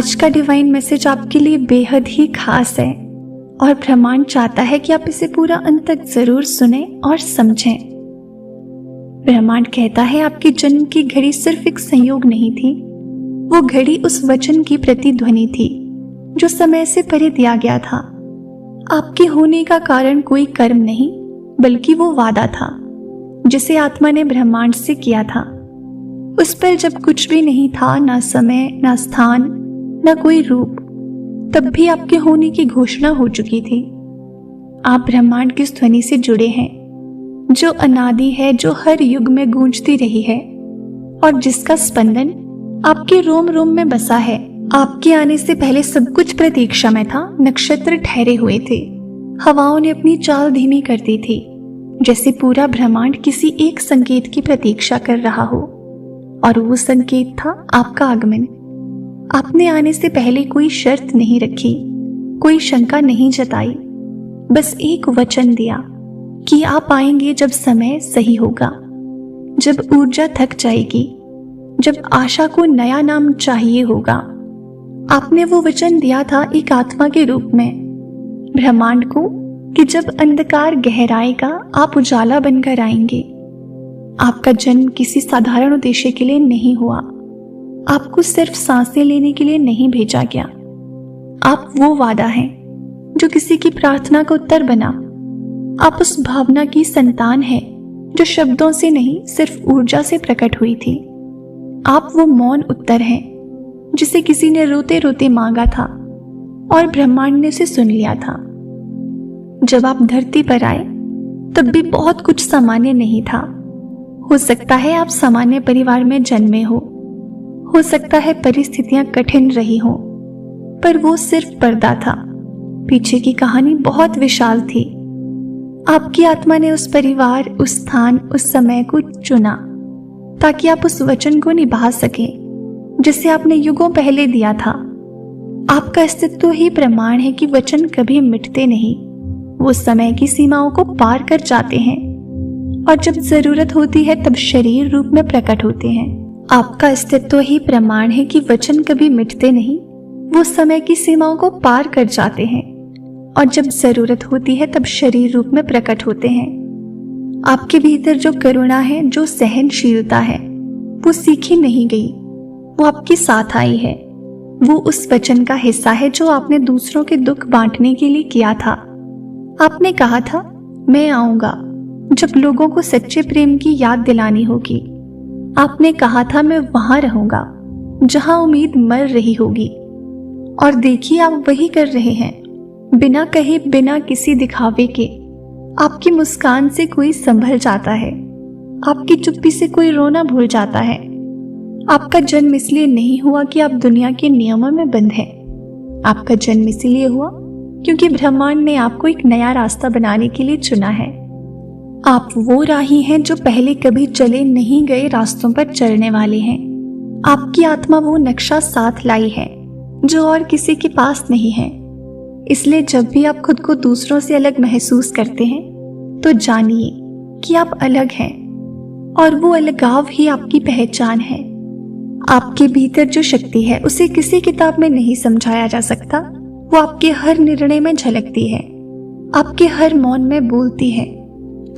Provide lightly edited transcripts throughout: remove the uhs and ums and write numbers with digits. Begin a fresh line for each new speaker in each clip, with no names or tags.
आज का divine message आपके लिए बेहद ही खास है और ब्रह्मांड चाहता है कि आप इसे पूरा अंत तक जरूर सुने और समझें। ब्रह्मांड कहता है आपके जन्म की घड़ी सिर्फ एक संयोग नहीं थी, वो घड़ी उस वचन की प्रतिध्वनि थी जो समय से परे दिया गया था। आपके होने का कारण कोई कर्म नहीं बल्कि वो वादा था जिसे आत्मा ने ब्रह्मांड से किया था। उस पर जब कुछ भी नहीं था, ना समय, ना स्थान, ना कोई रूप, तब भी आपके होने की घोषणा हो चुकी थी। आप ब्रह्मांड की ध्वनि से जुड़े हैं जो अनादि है, जो हर युग में गूंजती रही है और जिसका स्पंदन आपके रोम रोम में बसा है। आपके आने से पहले सब कुछ प्रतीक्षा में था। नक्षत्र ठहरे हुए थे, हवाओं ने अपनी चाल धीमी कर दी थी, जैसे पूरा ब्रह्मांड किसी एक संकेत की प्रतीक्षा कर रहा हो, और वो संकेत था आपका आगमन। आपने आने से पहले कोई शर्त नहीं रखी, कोई शंका नहीं जताई, बस एक वचन दिया कि आप आएंगे जब समय सही होगा, जब ऊर्जा थक जाएगी, जब आशा को नया नाम चाहिए होगा। आपने वो वचन दिया था एक आत्मा के रूप में ब्रह्मांड को कि जब अंधकार गहराएगा आप उजाला बनकर आएंगे। आपका जन्म किसी साधारण उद्देश्य के लिए नहीं हुआ, आपको सिर्फ सांसें लेने के लिए नहीं भेजा गया। आप वो वादा हैं जो किसी की प्रार्थना का उत्तर बना। आप उस भावना की संतान हैं जो शब्दों से नहीं सिर्फ ऊर्जा से प्रकट हुई थी। आप वो मौन उत्तर हैं जिसे किसी ने रोते रोते मांगा था और ब्रह्मांड ने उसे सुन लिया था। जब आप धरती पर आए तब भी बहुत कुछ सामान्य नहीं था। हो सकता है आप सामान्य परिवार में जन्मे हो सकता है परिस्थितियां कठिन रही हो, पर वो सिर्फ पर्दा था। पीछे की कहानी बहुत विशाल थी। आपकी आत्मा ने उस परिवार, उस स्थान, उस समय को चुना ताकि आप उस वचन को निभा सकें जिसे आपने युगों पहले दिया था। आपका अस्तित्व ही प्रमाण है कि वचन कभी मिटते नहीं, वो समय की सीमाओं को पार कर जाते हैं और जब जरूरत होती है तब शरीर रूप में प्रकट होते हैं। आपका अस्तित्व ही प्रमाण है कि वचन कभी मिटते नहीं, वो समय की सीमाओं को पार कर जाते हैं और जब जरूरत होती है तब शरीर रूप में प्रकट होते हैं। आपके भीतर जो करुणा है, जो सहनशीलता है, वो सीखी नहीं गई, वो आपके साथ आई है। वो उस वचन का हिस्सा है जो आपने दूसरों के दुख बांटने के लिए किया था। आपने कहा था मैं आऊंगा जब लोगों को सच्चे प्रेम की याद दिलानी होगी। आपने कहा था मैं वहां रहूंगा जहां उम्मीद मर रही होगी। और देखिए आप वही कर रहे हैं, बिना कहे, बिना किसी दिखावे के। आपकी मुस्कान से कोई संभल जाता है, आपकी चुप्पी से कोई रोना भूल जाता है। आपका जन्म इसलिए नहीं हुआ कि आप दुनिया के नियमों में बंद हैं। आपका जन्म इसलिए हुआ क्योंकि ब्रह्मांड ने आपको एक नया रास्ता बनाने के लिए चुना है। आप वो राही हैं जो पहले कभी चले नहीं गए रास्तों पर चलने वाले हैं। आपकी आत्मा वो नक्शा साथ लाई है जो और किसी के पास नहीं है। इसलिए जब भी आप खुद को दूसरों से अलग महसूस करते हैं तो जानिए कि आप अलग हैं और वो अलगाव ही आपकी पहचान है। आपके भीतर जो शक्ति है उसे किसी किताब में नहीं समझाया जा सकता। वो आपके हर निर्णय में झलकती है, आपके हर मौन में बोलती है।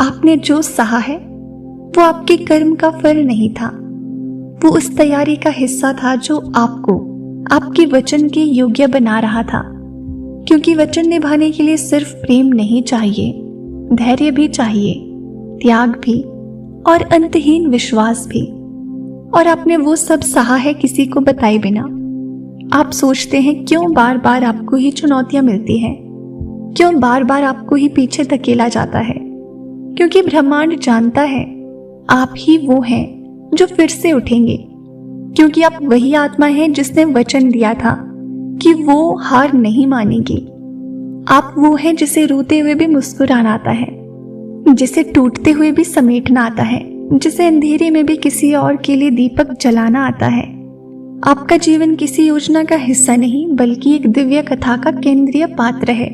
आपने जो सहा है वो आपके कर्म का फल नहीं था, वो उस तैयारी का हिस्सा था जो आपको आपके वचन के योग्य बना रहा था। क्योंकि वचन निभाने के लिए सिर्फ प्रेम नहीं चाहिए, धैर्य भी चाहिए, त्याग भी और अंतहीन विश्वास भी। और आपने वो सब सहा है किसी को बताए बिना। आप सोचते हैं क्यों बार बार आपको ही चुनौतियां मिलती हैं, क्यों बार बार आपको ही पीछे धकेला जाता है। क्योंकि ब्रह्मांड जानता है आप ही वो हैं जो फिर से उठेंगे। क्योंकि आप वही आत्मा हैं जिसने वचन दिया था कि वो हार नहीं मानेगी। आप वो हैं जिसे रोते हुए भी मुस्कुराना आता है, जिसे टूटते हुए भी समेटना आता है, जिसे अंधेरे में भी किसी और के लिए दीपक जलाना आता है। आपका जीवन किसी योजना का हिस्सा नहीं बल्कि एक दिव्य कथा का केंद्रीय पात्र है।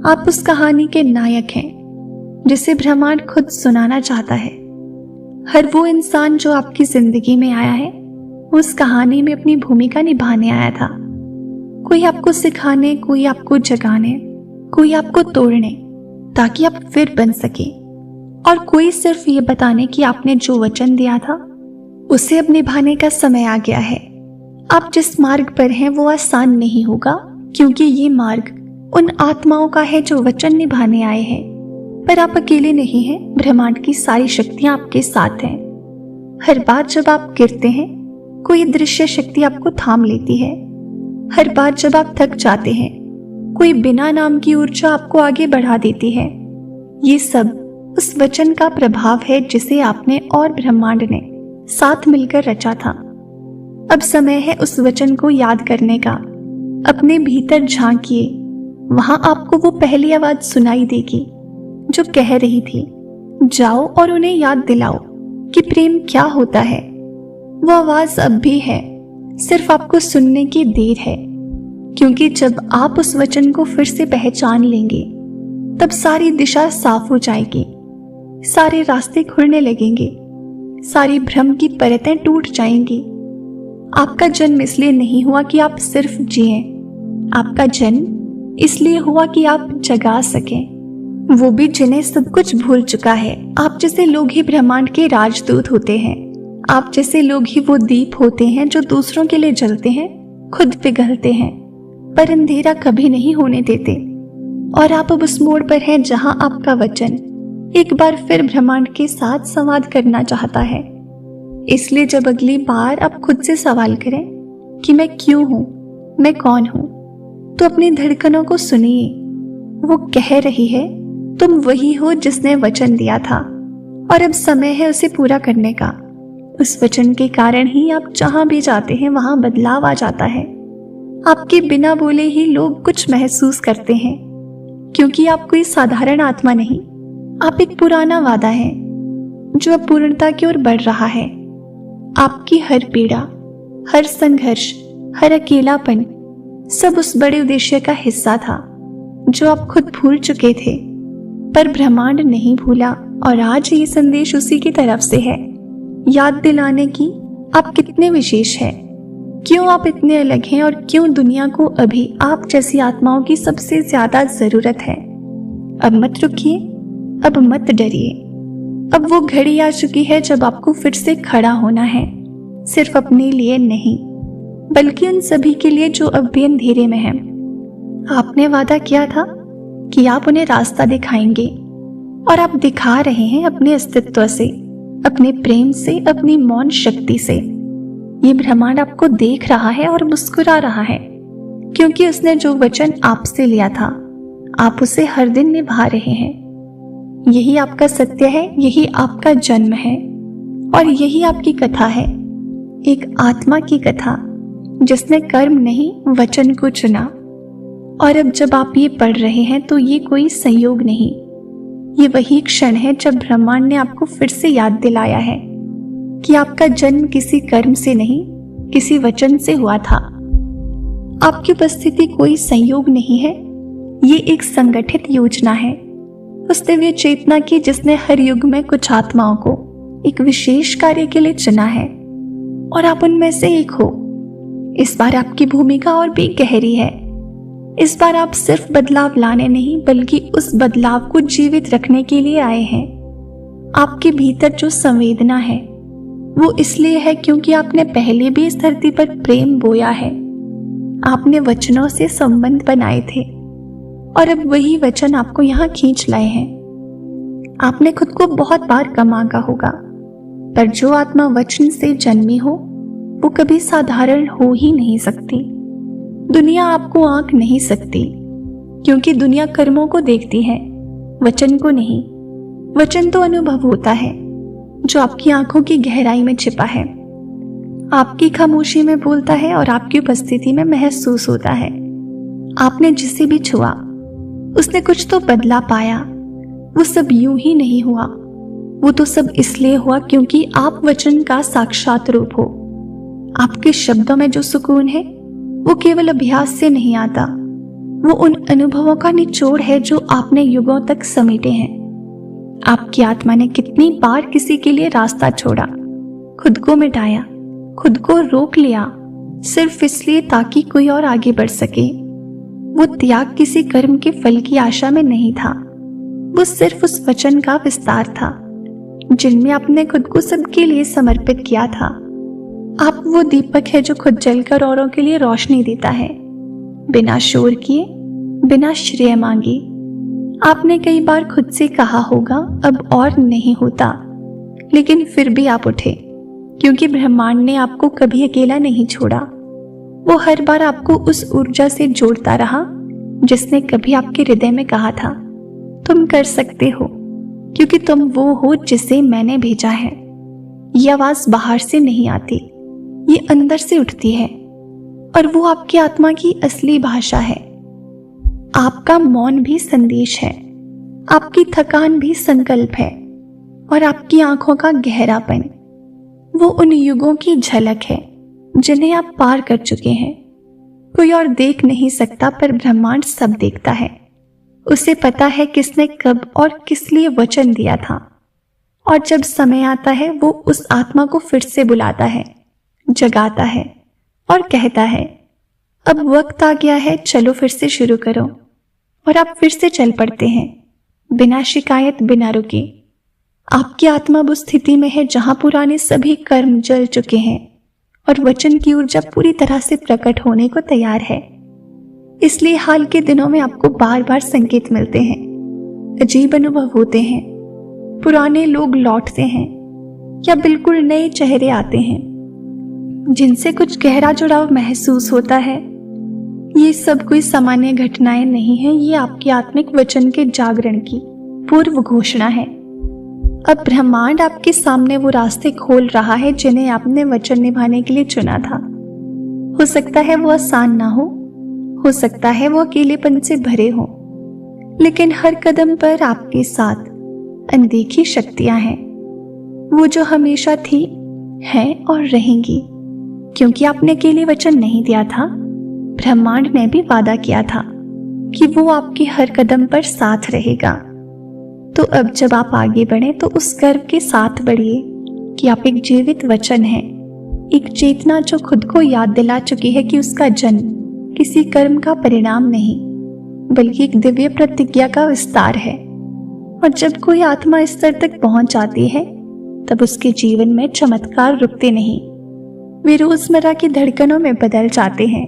आप उस कहानी के नायक हैं जिसे ब्रह्मांड खुद सुनाना चाहता है। हर वो इंसान जो आपकी जिंदगी में आया है उस कहानी में अपनी भूमिका निभाने आया था। कोई आपको सिखाने, कोई आपको जगाने, कोई आपको तोड़ने ताकि आप फिर बन सके, और कोई सिर्फ ये बताने कि आपने जो वचन दिया था उसे अब निभाने का समय आ गया है। आप जिस मार्ग पर हैं वो आसान नहीं होगा, क्योंकि ये मार्ग उन आत्माओं का है जो वचन निभाने आए हैं। पर आप अकेले नहीं हैं, ब्रह्मांड की सारी शक्तियां आपके साथ हैं। हर बार जब आप गिरते हैं कोई दृश्य शक्ति आपको थाम लेती है। हर बार जब आप थक जाते हैं कोई बिना नाम की ऊर्जा आपको आगे बढ़ा देती है। ये सब उस वचन का प्रभाव है जिसे आपने और ब्रह्मांड ने साथ मिलकर रचा था। अब समय है उस वचन को याद करने का। अपने भीतर झांकिए, वहां आपको वो पहली आवाज सुनाई देगी जो कह रही थी, जाओ और उन्हें याद दिलाओ कि प्रेम क्या होता है। वो आवाज अब भी है, सिर्फ आपको सुनने की देर है। क्योंकि जब आप उस वचन को फिर से पहचान लेंगे तब सारी दिशा साफ हो जाएगी, सारे रास्ते खुलने लगेंगे, सारी भ्रम की परतें टूट जाएंगी। आपका जन्म इसलिए नहीं हुआ कि आप सिर्फ जिएं, आपका जन्म इसलिए हुआ कि आप जगा सकें, वो भी जिन्हें सब कुछ भूल चुका है। आप जैसे लोग ही ब्रह्मांड के राजदूत होते हैं। आप जैसे लोग ही वो दीप होते हैं जो दूसरों के लिए जलते हैं, खुद पिघलते हैं, पर अंधेरा कभी नहीं होने देते। और आप अब उस मोड़ पर हैं जहां आपका वचन एक बार फिर ब्रह्मांड के साथ संवाद करना चाहता है। इसलिए जब अगली बार आप खुद से सवाल करें कि मैं क्यों हूं, मैं कौन हूं, तो अपनी धड़कनों को सुनिए। वो कह रही है, तुम वही हो जिसने वचन दिया था और अब समय है उसे पूरा करने का। उस वचन के कारण ही आप जहां भी जाते हैं वहां बदलाव आ जाता है। आपके बिना बोले ही लोग कुछ महसूस करते हैं, क्योंकि आप कोई साधारण आत्मा नहीं, आप एक पुराना वादा है जो अब पूर्णता की ओर बढ़ रहा है। आपकी हर पीड़ा, हर संघर्ष, हर अकेलापन सब उस बड़े उद्देश्य का हिस्सा था जो आप खुद भूल चुके थे, पर ब्रह्मांड नहीं भूला। और आज ये संदेश उसी की तरफ से है, याद दिलाने की आप कितने विशेष हैं, क्यों आप इतने अलग हैं और क्यों दुनिया को अभी आप जैसी आत्माओं की सबसे ज्यादा जरूरत है। अब मत रुकिए, अब मत डरिए। अब वो घड़ी आ चुकी है जब आपको फिर से खड़ा होना है, सिर्फ अपने लिए नहीं बल्कि उन सभी के लिए जो अब भी अंधेरे में हैं। आपने वादा किया था कि आप उन्हें रास्ता दिखाएंगे, और आप दिखा रहे हैं अपने अस्तित्व से, अपने प्रेम से, अपनी मौन शक्ति से। ये ब्रह्मांड आपको देख रहा है और मुस्कुरा रहा है, क्योंकि उसने जो वचन आपसे लिया था आप उसे हर दिन निभा रहे हैं। यही आपका सत्य है, यही आपका जन्म है, और यही आपकी कथा है, एक आत्मा की कथा जिसने कर्म नहीं वचन को चुना। और अब जब आप ये पढ़ रहे हैं तो ये कोई संयोग नहीं, ये वही क्षण है जब ब्रह्मांड ने आपको फिर से याद दिलाया है कि आपका जन्म किसी कर्म से नहीं, किसी वचन से हुआ था। आपकी उपस्थिति कोई संयोग नहीं है, ये एक संगठित योजना है उस दिव्य चेतना की जिसने हर युग में कुछ आत्माओं को एक विशेष कार्य के लिए चुना है, और आप उनमें से एक हो। इस बार आपकी भूमिका और भी गहरी है। इस बार आप सिर्फ बदलाव लाने नहीं बल्कि उस बदलाव को जीवित रखने के लिए आए हैं। आपके भीतर जो संवेदना है वो इसलिए है क्योंकि आपने पहले भी इस धरती पर प्रेम बोया है। आपने वचनों से संबंध बनाए थे और अब वही वचन आपको यहाँ खींच लाए हैं। आपने खुद को बहुत बार कम आंका होगा, पर जो आत्मा वचन से जन्मी हो वो कभी साधारण हो ही नहीं सकती। दुनिया आपको आंक नहीं सकती, क्योंकि दुनिया कर्मों को देखती है, वचन को नहीं। वचन तो अनुभव होता है जो आपकी आंखों की गहराई में छिपा है, आपकी खामोशी में बोलता है और आपकी उपस्थिति में महसूस होता है। आपने जिसे भी छुआ उसने कुछ तो बदला पाया। वो सब यूं ही नहीं हुआ, वो तो सब इसलिए हुआ क्योंकि आप वचन का साक्षात रूप हो। आपके शब्दों में जो सुकून है वो केवल अभ्यास से नहीं आता, वो उन अनुभवों का निचोड़ है जो आपने युगों तक समेटे हैं। आपकी आत्मा ने कितनी बार किसी के लिए रास्ता छोड़ा, खुद को मिटाया, खुद को रोक लिया, सिर्फ इसलिए ताकि कोई और आगे बढ़ सके। वो त्याग किसी कर्म के फल की आशा में नहीं था, वो सिर्फ उस वचन का विस्तार था जिनमें आपने खुद को सबके लिए समर्पित किया था। आप वो दीपक है जो खुद जलकर औरों के लिए रोशनी देता है, बिना शोर किए, बिना श्रेय मांगे। आपने कई बार खुद से कहा होगा अब और नहीं होता, लेकिन फिर भी आप उठे, क्योंकि ब्रह्मांड ने आपको कभी अकेला नहीं छोड़ा। वो हर बार आपको उस ऊर्जा से जोड़ता रहा जिसने कभी आपके हृदय में कहा था, तुम कर सकते हो, क्योंकि तुम वो हो जिसे मैंने भेजा है। ये आवाज बाहर से नहीं आती, ये अंदर से उठती है, और वो आपकी आत्मा की असली भाषा है। आपका मौन भी संदेश है, आपकी थकान भी संकल्प है, और आपकी आंखों का गहरापन वो उन युगों की झलक है जिन्हें आप पार कर चुके हैं। कोई और देख नहीं सकता, पर ब्रह्मांड सब देखता है। उसे पता है किसने कब और किस लिए वचन दिया था, और जब समय आता है वो उस आत्मा को फिर से बुलाता है, जगाता है और कहता है, अब वक्त आ गया है, चलो फिर से शुरू करो। और आप फिर से चल पड़ते हैं, बिना शिकायत, बिना रुके। आपकी आत्मा उस स्थिति में है जहां पुराने सभी कर्म जल चुके हैं और वचन की ऊर्जा पूरी तरह से प्रकट होने को तैयार है। इसलिए हाल के दिनों में आपको बार बार संकेत मिलते हैं, अजीब अनुभव होते हैं, पुराने लोग लौटते हैं या बिल्कुल नए चेहरे आते हैं जिनसे कुछ गहरा जुड़ाव महसूस होता है। ये सब कोई सामान्य घटनाएं नहीं है, ये आपके आत्मिक वचन के जागरण की पूर्व घोषणा है। अब ब्रह्मांड आपके सामने वो रास्ते खोल रहा है जिन्हें आपने वचन निभाने के लिए चुना था। हो सकता है वो आसान ना हो सकता है वो अकेलेपन से भरे हो, लेकिन हर कदम पर आपके साथ अनदेखी शक्तियां हैं, वो जो हमेशा थी, हैं और रहेंगी, क्योंकि आपने अकेले वचन नहीं दिया था। ब्रह्मांड ने भी वादा किया था कि वो आपके हर कदम पर साथ रहेगा। तो अब जब आप आगे बढ़े तो उस गर्व के साथ बढ़िए कि आप एक जीवित वचन हैं, एक चेतना जो खुद को याद दिला चुकी है कि उसका जन्म किसी कर्म का परिणाम नहीं, बल्कि एक दिव्य प्रतिज्ञा का विस्तार है। और जब कोई आत्मा इस स्तर तक पहुंच जाती है, तब उसके जीवन में चमत्कार रुकते नहीं, वे रोजमर्रा की धड़कनों में बदल जाते हैं।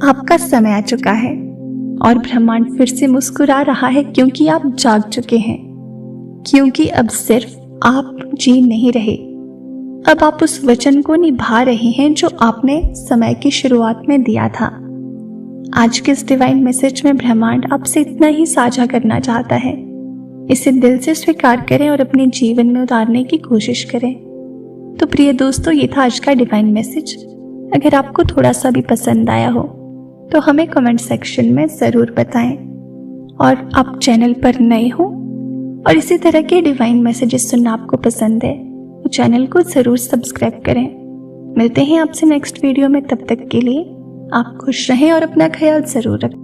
आपका समय आ चुका है और ब्रह्मांड फिर से मुस्कुरा रहा है, क्योंकि आप जाग चुके हैं, क्योंकि अब सिर्फ आप जी नहीं रहे, अब आप उस वचन को निभा रहे हैं जो आपने समय की शुरुआत में दिया था। आज के इस डिवाइन मैसेज में ब्रह्मांड आपसे इतना ही साझा करना चाहता है। इसे दिल से स्वीकार करें और अपने जीवन में उतारने की कोशिश करें। तो प्रिय दोस्तों, ये था आज का डिवाइन मैसेज। अगर आपको थोड़ा सा भी पसंद आया हो तो हमें कमेंट सेक्शन में ज़रूर बताएं। और आप चैनल पर नए हो और इसी तरह के डिवाइन मैसेजेस सुनना आपको पसंद है तो चैनल को ज़रूर सब्सक्राइब करें। मिलते हैं आपसे नेक्स्ट वीडियो में, तब तक के लिए आप खुश रहें और अपना ख्याल ज़रूर रखें।